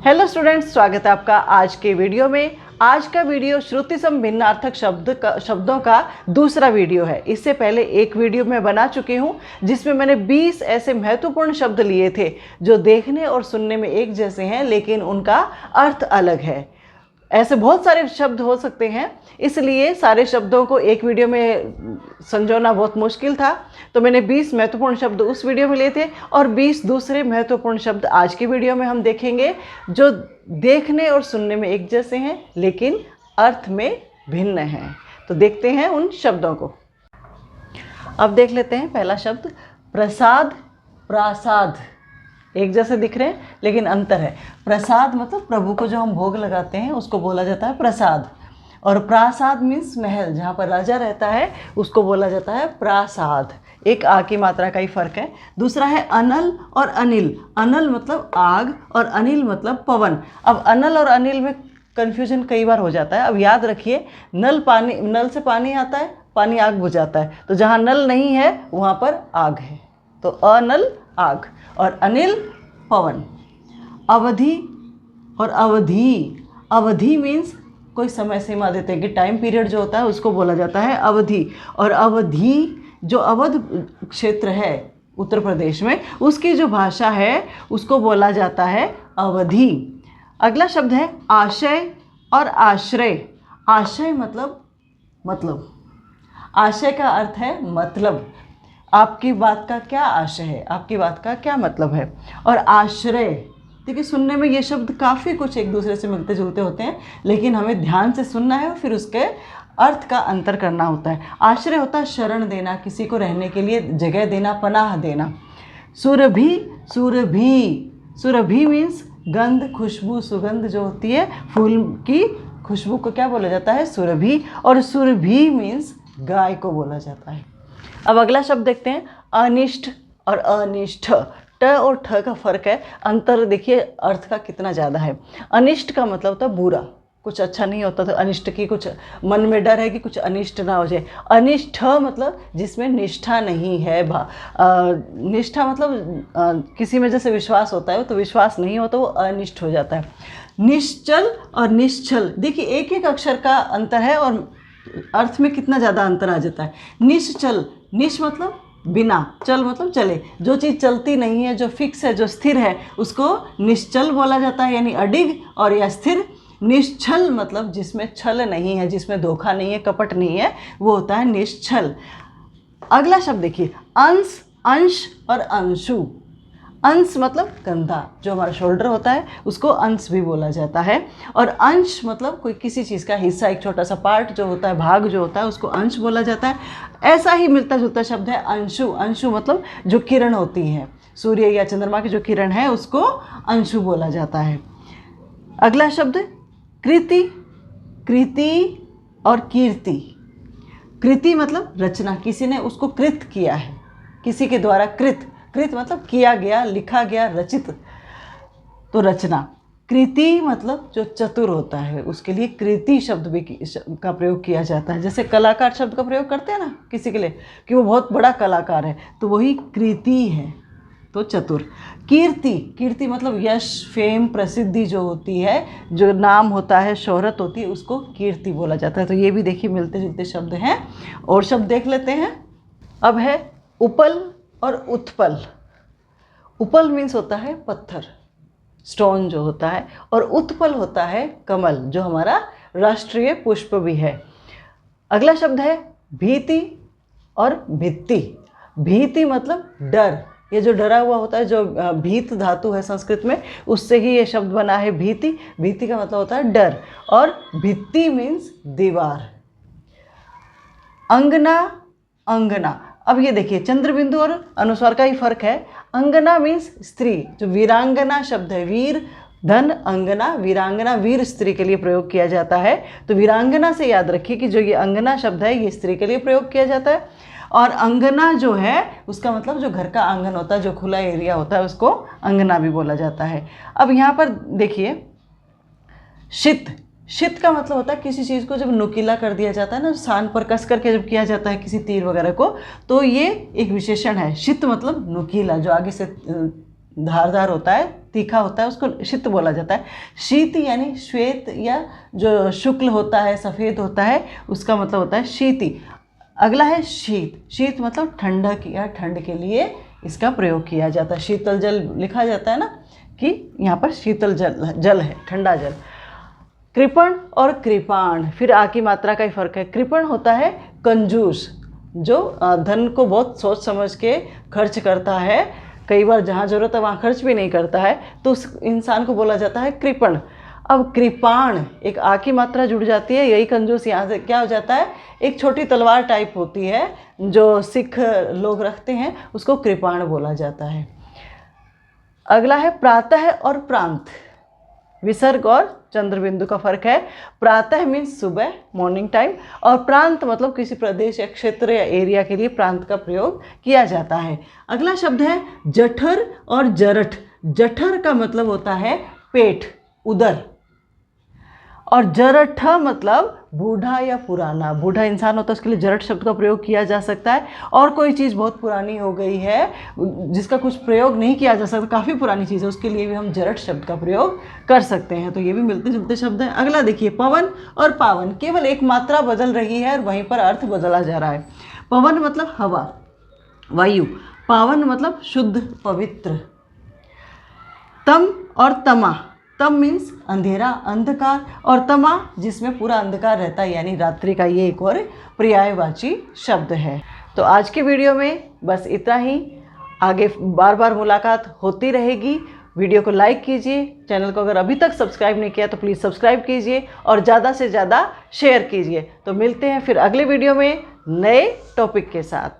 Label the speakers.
Speaker 1: Hello students, स्वागत है आपका आज के वीडियो में। आज का वीडियो श्रुति सम भिन्नार्थक शब्दों का दूसरा वीडियो है। इससे पहले एक वीडियो मैं बना चुकी हूँ जिसमें मैंने 20 ऐसे महत्वपूर्ण शब्द लिए थे जो देखने और सुनने में एक जैसे हैं लेकिन उनका अर्थ अलग है। ऐसे बहुत सारे शब्द हो सकते हैं, इसलिए सारे शब्दों को एक वीडियो में संजोना बहुत मुश्किल था। तो मैंने 20 महत्वपूर्ण शब्द उस वीडियो में लिए थे और 20 दूसरे महत्वपूर्ण शब्द आज की वीडियो में हम देखेंगे जो देखने और सुनने में एक जैसे हैं लेकिन अर्थ में भिन्न हैं। तो देखते हैं उन शब्दों को। अब देख लेते हैं पहला शब्द प्रसाद, प्रासाद। एक जैसे दिख रहे हैं लेकिन अंतर है। प्रसाद मतलब प्रभु को जो हम भोग लगाते हैं उसको बोला जाता है प्रसाद, और प्रासाद मीन्स महल, जहाँ पर राजा रहता है उसको बोला जाता है प्रासाद। एक आ की मात्रा का ही फर्क है। दूसरा है अनल और अनिल। अनल मतलब आग और अनिल मतलब पवन। अब अनल और अनिल में कन्फ्यूजन कई बार हो जाता है। अब याद रखिए, नल से पानी आता है, पानी आग बुझाता है, तो जहाँ नल नहीं है वहाँ पर आग है, तो अनल आग और अनिल पवन। अवधि और अवधि। अवधि मीन्स कोई समय सीमा देते हैं कि टाइम पीरियड जो होता है उसको बोला जाता है अवधि। और अवधि जो अवध क्षेत्र है उत्तर प्रदेश में, उसकी जो भाषा है उसको बोला जाता है अवधि। अगला शब्द है आशय और आश्रय। आशय मतलब आशय का अर्थ है मतलब, आपकी बात का क्या आशय है, आपकी बात का क्या मतलब है। और आश्रय, देखिए सुनने में ये शब्द काफ़ी कुछ एक दूसरे से मिलते जुलते होते हैं, लेकिन हमें ध्यान से सुनना है और फिर उसके अर्थ का अंतर करना होता है। आश्रय होता है शरण देना, किसी को रहने के लिए जगह देना, पनाह देना। सुरभि, सुरभि मीन्स गंध, खुशबू, सुगंध जो होती है फूल की खुशबू को क्या बोला जाता है, सुरभि। और सुरभि मीन्स गाय को बोला जाता है। अब अगला शब्द देखते हैं अनिष्ट और अनिष्ठ। ट और ठ का फर्क है, अंतर देखिए अर्थ का कितना ज़्यादा है। अनिष्ट का मतलब होता है बुरा, कुछ अच्छा नहीं होता, तो अनिष्ट की कुछ मन में डर है कि कुछ अनिष्ट ना हो जाए। अनिष्ठ मतलब जिसमें निष्ठा नहीं है। निष्ठा मतलब किसी में जैसे विश्वास होता है तो विश्वास नहीं होता, वो अनिष्ट हो जाता है। निश्चल और निश्चल, देखिए एक एक अक्षर का अंतर है और अर्थ में कितना ज़्यादा अंतर आ जाता है। निश्चल, निश मतलब बिना, चल मतलब चले, जो चीज़ चलती नहीं है, जो फिक्स है, जो स्थिर है, उसको निश्चल बोला जाता है, यानी अडिग और या स्थिर। निश्चल मतलब जिसमें छल नहीं है, जिसमें धोखा नहीं है, कपट नहीं है, वो होता है निश्चल। अगला शब्द देखिए अंश, अंश और अंशु। अंश मतलब कंधा, जो हमारा शोल्डर होता है उसको अंश भी बोला जाता है। और अंश मतलब कोई किसी चीज़ का हिस्सा, एक छोटा सा पार्ट जो होता है, भाग जो होता है, उसको अंश बोला जाता है। ऐसा ही मिलता जुलता शब्द है अंशु। अंशु मतलब जो किरण होती है, सूर्य या चंद्रमा की जो किरण है उसको अंशु बोला जाता है। अगला शब्द कृति, कृति और कीर्ति। कृति मतलब रचना, किसी ने उसको कृत किया है, किसी के द्वारा कृत। कृत मतलब किया गया, लिखा गया, रचित, तो रचना। कृति मतलब जो चतुर होता है उसके लिए कृति शब्द भी का प्रयोग किया जाता है। जैसे कलाकार शब्द का प्रयोग करते हैं ना किसी के लिए कि वो बहुत बड़ा कलाकार है, तो वही कृति है, तो चतुर। कीर्ति, कीर्ति मतलब यश, फेम, प्रसिद्धि जो होती है, जो नाम होता है, शोहरत होती है, उसको कीर्ति बोला जाता है। तो ये भी देखिए मिलते जुलते शब्द हैं। और शब्द देख लेते हैं। अब है उपल और उत्पल। उपल मीन्स होता है पत्थर, स्टोन जो होता है, और उत्पल होता है कमल, जो हमारा राष्ट्रीय पुष्प भी है। अगला शब्द है भीति और भित्ति। भीति मतलब डर, ये जो डरा हुआ होता है, जो भीत धातु है संस्कृत में, उससे ही ये शब्द बना है भीति। भीति का मतलब होता है डर। और भित्ति मीन्स दीवार। अंगना, अंगना। अब ये देखिए चंद्रबिंदु और अनुस्वार का ही फर्क है। अंगना मीन्स स्त्री, जो वीरांगना शब्द है, वीर धन अंगना, वीरांगना वीर स्त्री के लिए प्रयोग किया जाता है। तो वीरांगना से याद रखिए कि जो ये अंगना शब्द है ये स्त्री के लिए प्रयोग किया जाता है। और अंगना जो है उसका मतलब जो घर का आंगन होता है, जो खुला एरिया होता है, उसको अंगना भी बोला जाता है। अब यहाँ पर देखिए शीत, शीत का मतलब होता है किसी चीज़ को जब नुकीला कर दिया जाता है ना, सान पर कस करके जब किया जाता है किसी तीर वगैरह को, तो ये एक विशेषण है। शीत मतलब नुकीला, जो आगे से धारदार होता है, तीखा होता है, उसको शीत बोला जाता है। शीत यानी श्वेत या जो शुक्ल होता है, सफ़ेद होता है, उसका मतलब होता है शीति। अगला है शीत। शीत मतलब ठंडक या ठंड के लिए इसका प्रयोग किया जाता है। शीतल जल लिखा जाता है ना कि यहाँ पर शीतल जल है, ठंडा जल। कृपण और कृपाण, फिर आ की मात्रा का ही फर्क है। कृपण होता है कंजूस, जो धन को बहुत सोच समझ के खर्च करता है, कई बार जहाँ ज़रूरत है वहाँ खर्च भी नहीं करता है, तो उस इंसान को बोला जाता है कृपण। अब कृपाण, एक आ की मात्रा जुड़ जाती है, यही कंजूस यहाँ से क्या हो जाता है, एक छोटी तलवार टाइप होती है जो सिख लोग रखते हैं, उसको कृपाण बोला जाता है। अगला है प्रातः और प्रांत। विसर्ग और चंद्रबिंदु का फर्क है। प्रातः मीन्स सुबह, मॉर्निंग टाइम, और प्रांत मतलब किसी प्रदेश या क्षेत्र या एरिया के लिए प्रांत का प्रयोग किया जाता है। अगला शब्द है जठर और जरठ। जठर का मतलब होता है पेट, उदर, और जरठ मतलब बूढ़ा या पुराना। बूढ़ा इंसान होता है उसके लिए जरठ शब्द का प्रयोग किया जा सकता है। और कोई चीज़ बहुत पुरानी हो गई है जिसका कुछ प्रयोग नहीं किया जा सकता, काफ़ी पुरानी चीज़ है, उसके लिए भी हम जरठ शब्द का प्रयोग कर सकते हैं। तो ये भी मिलते जुलते शब्द हैं। अगला देखिए पवन और पावन, केवल एक मात्रा बदल रही है और वहीं पर अर्थ बदला जा रहा है। पवन मतलब हवा, वायु। पावन मतलब शुद्ध, पवित्र। तम और तमा, तम मीन्स अंधेरा, अंधकार, और तमा जिसमें पूरा अंधकार रहता है यानी रात्रि का, ये एक और पर्यायवाची शब्द है। तो आज की वीडियो में बस इतना ही। आगे बार बार मुलाकात होती रहेगी। वीडियो को लाइक कीजिए, चैनल को अगर अभी तक सब्सक्राइब नहीं किया तो प्लीज़ सब्सक्राइब कीजिए और ज़्यादा से ज़्यादा शेयर कीजिए। तो मिलते हैं फिर अगले वीडियो में नए टॉपिक के साथ।